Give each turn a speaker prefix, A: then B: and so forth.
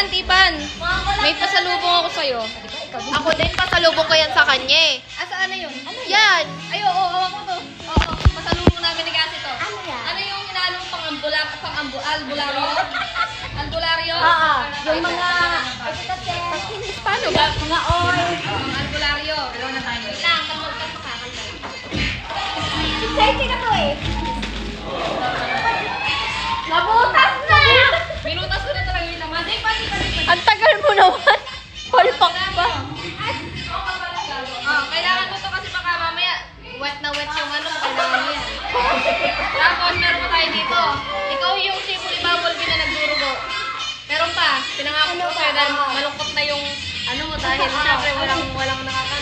A: Tipan. May pasalubong ako sa'yo.
B: Ako din, pasalubong ko yan sa kanya eh.
A: Saan na yun?
B: Yan.
A: Ay, oo, ako to. Oo, pasalubong namin ni Kasi to.
C: Ano yan?
A: Ano yung inalo albularyo? Albularyo?
C: Oo, yung mga...
A: Paano ba?
C: Mga oil.
A: Albularyo. Wait lang, kalmulkan pa ka.
C: Sexy ka to eh. Nabutas na!
A: Minutas ko na talaga yung laman. Ay, pati.
B: Ang tagal mo naman. Palpak pa.
A: Kailangan mo to kasi baka mamaya wet na wet yung ano, kailangan mo yan. Tapos meron pa tayo dito. Ikaw yung sipuli bubble na nagdurugo. Meron pa, pinangako ko sa'yo dahil malungkot na yung ano mo dahil syempre walang nakaka